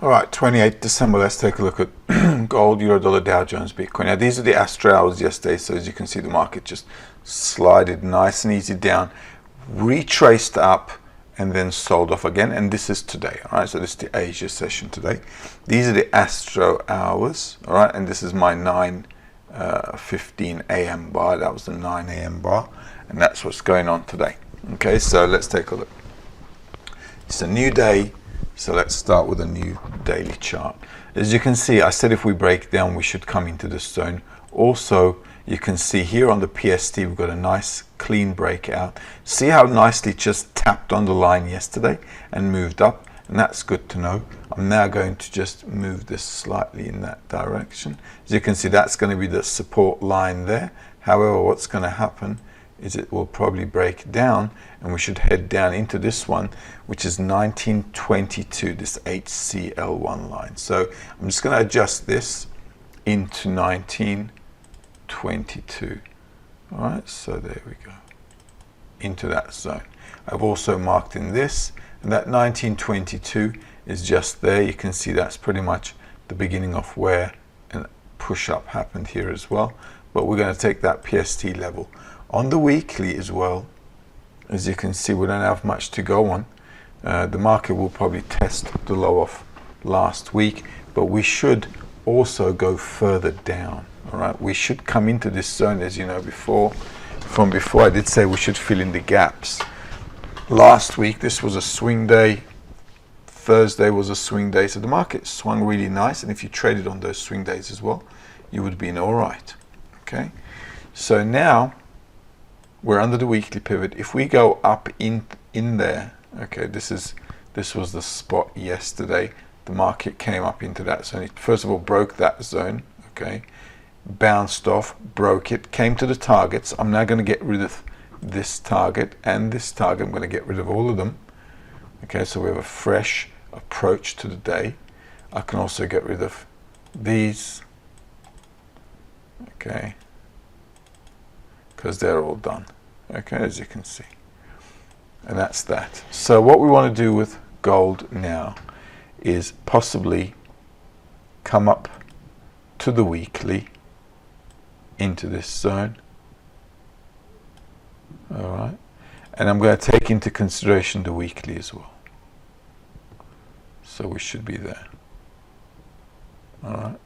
All right, 28th December, let's take a look at gold, euro, dollar, Dow Jones, Bitcoin. Now, these are the astro hours yesterday, so as you can see, the market just slided nice and easy down, retraced up, and then sold off again. And this is today, all right? So this is the Asia session today. These are the astro hours, all right? And this is my 9:15 a.m. bar. That was the 9 a.m. bar, and that's what's going on today. Okay, so let's take a look. It's a new day. So let's start with a new daily chart. As you can see, I said if we break down, we should come into this zone. Also, you can see here on the PST, we've got a nice clean breakout. See how nicely it just tapped on the line yesterday and moved up, and that's good to know. I'm now going to just move this slightly in that direction. As you can see, that's going to be the support line there. However, what's going to happen is it will probably break down, and we should head down into this one, which is 1922, this HCL1 line. So I'm just going to adjust this into 1922. All right, so there we go, into that zone. I've also marked in this, and that 1922 is just there. You can see that's pretty much the beginning of where a push up happened here as well. But we're going to take that PST level. On the weekly as well, as you can see, we don't have much to go on. The market will probably test the low of last week, but we should also go further down. All right, we should come into this zone, as you know, before I did say we should fill in the gaps. Last week, this was a swing day. Thursday was a swing day, so the market swung really nice, and if you traded on those swing days as well, you would be in all right. Okay, so now we're under the weekly pivot. If we go up in there, okay, this was the spot yesterday. The market came up into that zone. It first of all broke that zone, okay, bounced off, broke it, came to the targets. I'm now going to get rid of this target and this target. I'm going to get rid of all of them. Okay, so we have a fresh approach to the day. I can also get rid of these, okay, because they're all done, okay, as you can see. And that's that. So what we want to do with gold now is possibly come up to the weekly into this zone. All right, and I'm going to take into consideration the weekly as well. So we should be there. All right,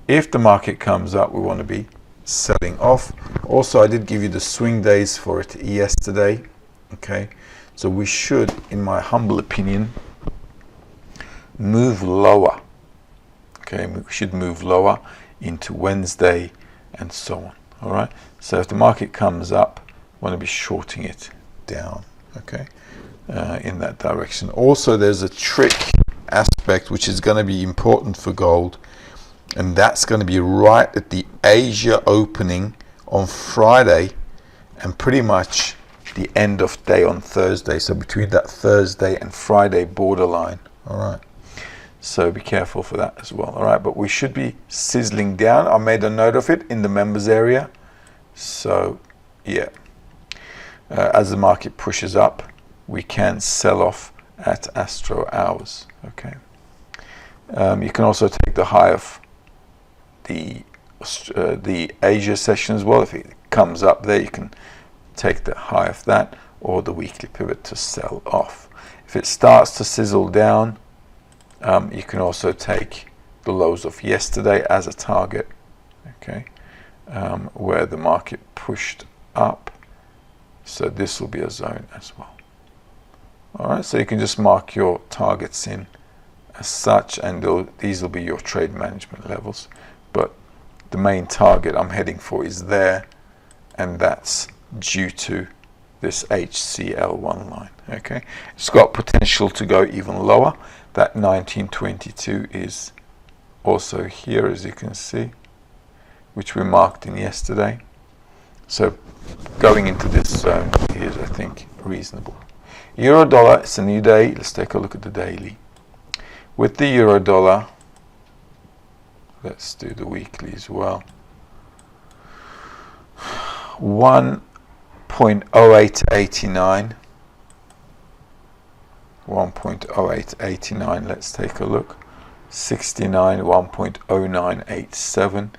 if the market comes up, we want to be selling off. Also, I did give you the swing days for it yesterday. Okay, so we should, in my humble opinion, move lower. Okay, we should move lower into Wednesday and so on. All right, so if the market comes up, I want to be shorting it down, okay, in that direction. Also, there's a trick aspect which is going to be important for gold, and that's going to be right at the Asia opening on Friday and pretty much the end of day on Thursday. So between that Thursday and Friday borderline. All right, so be careful for that as well. All right, but we should be sizzling down. I made a note of it in the members area. So yeah, as the market pushes up, we can sell off at astro hours. Okay, you can also take the high of the Asia session as well. If it comes up there, you can take the high of that or the weekly pivot to sell off. If it starts to sizzle down, you can also take the lows of yesterday as a target, okay, where the market pushed up. So this will be a zone as well. All right, so you can just mark your targets in as such, and these will be your trade management levels. But the main target I'm heading for is there, and that's due to this HCL1 line. Okay, it's got potential to go even lower. That 1922 is also here, as you can see, which we marked in yesterday. So going into this zone is, I think, reasonable. Euro dollar, it's a new day. Let's take a look at the daily. With the euro dollar, let's do the weekly as well. 1.0889, 1.0889. Let's take a look. 69, 1.0987.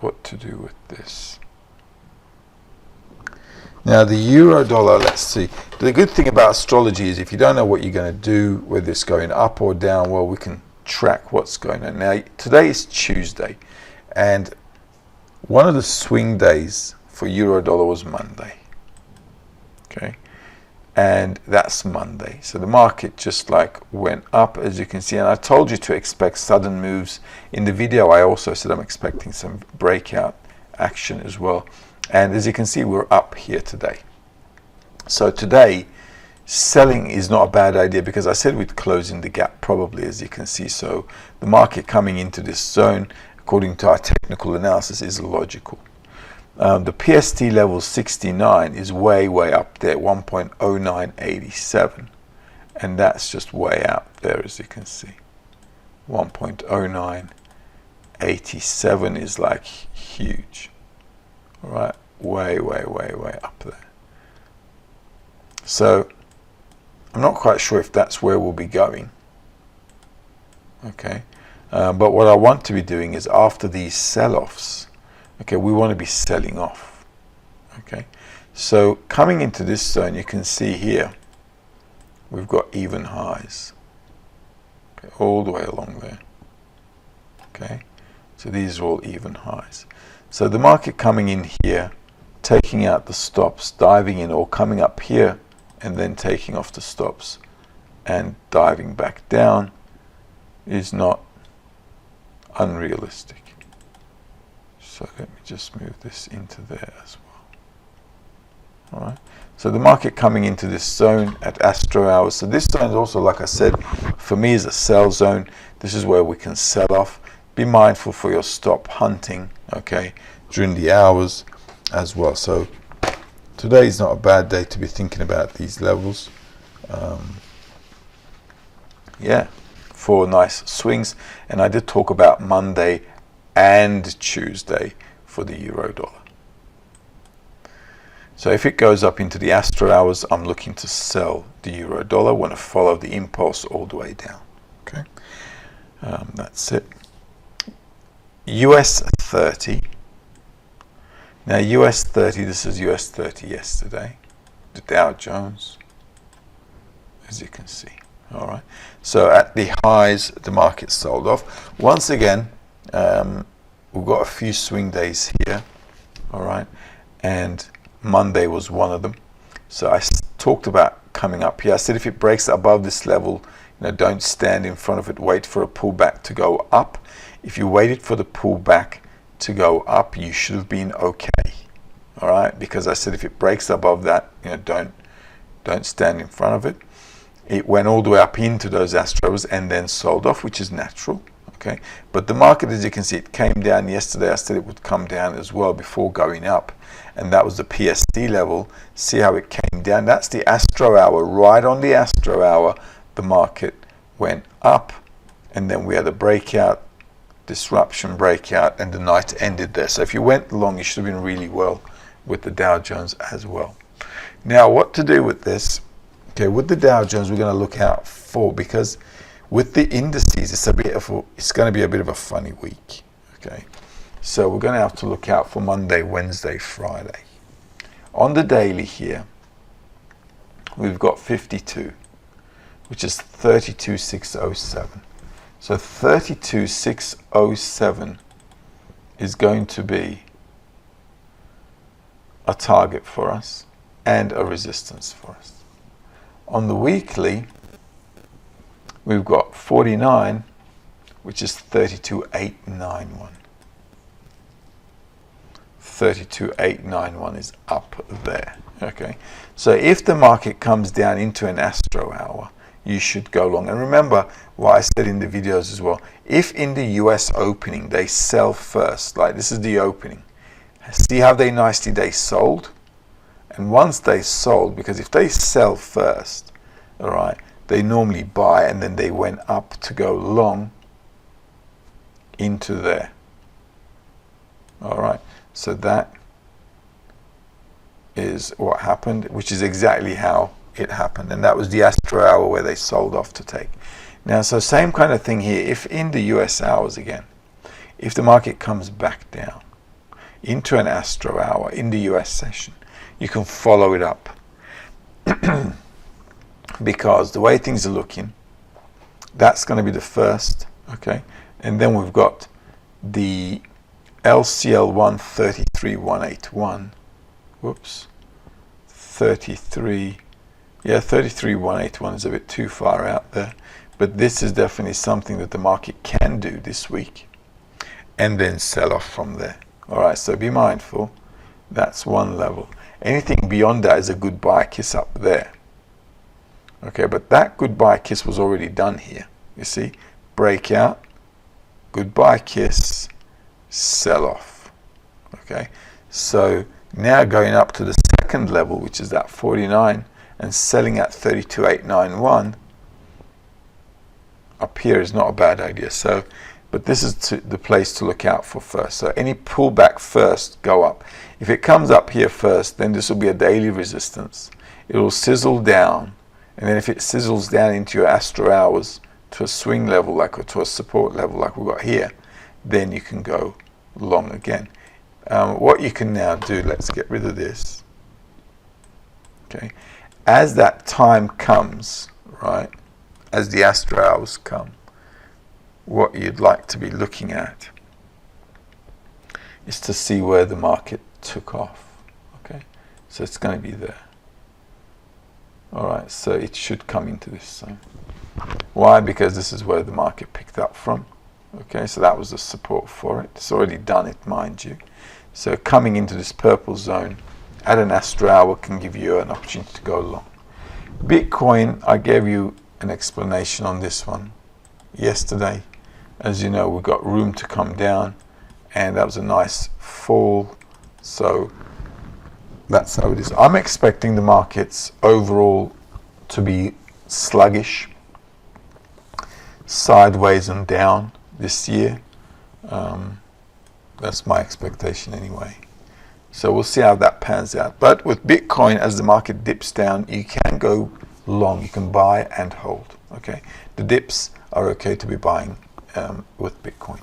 What to do with this? Now the euro dollar, let's see. The good thing about astrology is if you don't know what you're going to do, whether it's going up or down, well, we can track what's going on. Now today is Tuesday, and one of the swing days for euro dollar was Monday. Okay, and that's Monday. So the market just like went up, as you can see, and I told you to expect sudden moves. In the video I also said I'm expecting some breakout action as well, and as you can see we're up here today. So today selling is not a bad idea, because I said we'd close in the gap probably, as you can see. So the market coming into this zone, according to our technical analysis, is logical. The PST level 69 is way up there, 1.0987, and that's just way out there, as you can see. 1.0987 is like huge. All right, way up there. So I'm not quite sure if that's where we'll be going. Okay, but what I want to be doing is after these sell-offs, okay, we want to be selling off. Okay, so coming into this zone, you can see here we've got even highs, okay, all the way along there. Okay, so these are all even highs. So the market coming in here, taking out the stops, diving in, or coming up here and then taking off the stops and diving back down is not unrealistic. So let me just move this into there as well. All right. So the market coming into this zone at astro hours. So this zone is also, like I said, for me is a sell zone. This is where we can sell off. Be mindful for your stop hunting, okay, during the hours as well. So today is not a bad day to be thinking about these levels. Yeah, 4 nice swings. And I did talk about Monday and Tuesday for the euro dollar. So if it goes up into the astro hours, I'm looking to sell the euro dollar. Want to follow the impulse all the way down. Okay, that's it. US 30. Now US 30, this is US 30 yesterday. The Dow Jones, as you can see. All right. So at the highs, the market sold off. Once again, we've got a few swing days here. All right. And Monday was one of them. So I talked about coming up here. I said if it breaks above this level, don't stand in front of it. Wait for a pullback to go up. If you waited for the pullback to go up, you should have been okay. All right, because I said if it breaks above that, don't stand in front of it. It went all the way up into those astros and then sold off, which is natural. Okay, but the market, as you can see, it came down yesterday. I said it would come down as well before going up, and that was the PST level. See how it came down? That's the astro hour. Right on the astro hour, the market went up, and then we had a breakout, disruption breakout, and the night ended there. So if you went long, you should have been really well with the Dow Jones as well. Now, what to do with this? Okay, with the Dow Jones, we're going to look out for, because with the indices, it's going to be a bit of a funny week. Okay, so we're going to have to look out for Monday, Wednesday, Friday. On the daily here, we've got 52, which is 32,607. So 32,607 is going to be a target for us and a resistance for us. On the weekly, we've got 49, which is 32,891. 32,891 is up there. Okay, so if the market comes down into an astro hour, you should go long. And remember what I said in the videos as well. If in the US opening they sell first, like this is the opening, see how they sold? And once they sold, because if they sell first, all right, they normally buy, and then they went up to go long into there. All right, so that is what happened, which is exactly how it happened, and that was the Astro hour where they sold off to take. Now, so same kind of thing here. If in the US hours again, if the market comes back down into an Astro hour in the US session, you can follow it up. Because the way things are looking, that's going to be the first, okay? And then we've got the LCL1 33181. Whoops. 33181 is a bit too far out there. But this is definitely something that the market can do this week and then sell off from there. All right, so be mindful. That's one level. Anything beyond that is a goodbye kiss up there. Okay, but that goodbye kiss was already done here. You see, breakout, goodbye kiss, sell off. Okay, so now going up to the second level, which is that 49, and selling at 32891 up here is not a bad idea. So, but this is the place to look out for first. So any pullback first, go up. If it comes up here first, then this will be a daily resistance. It will sizzle down. And then if it sizzles down into your Astro hours to a swing level, like, or to a support level like we've got here, then you can go long again. What you can now do, let's get rid of this. Okay, as that time comes, right, as the Astro hours come, what you'd like to be looking at is to see where the market took off. Okay, so it's going to be there. Alright, so it should come into this zone. Why? Because this is where the market picked up from. Okay, so that was the support for it. It's already done it, mind you. So coming into this purple zone at an Astro hour can give you an opportunity to go long. Bitcoin, I gave you an explanation on this one yesterday. As you know, we've got room to come down, and that was a nice fall. So that's how it is. I'm expecting the markets overall to be sluggish, sideways and down this year. That's my expectation anyway. So we'll see how that pans out. But with Bitcoin, as the market dips down, you can go long. You can buy and hold. Okay, the dips are okay to be buying with Bitcoin.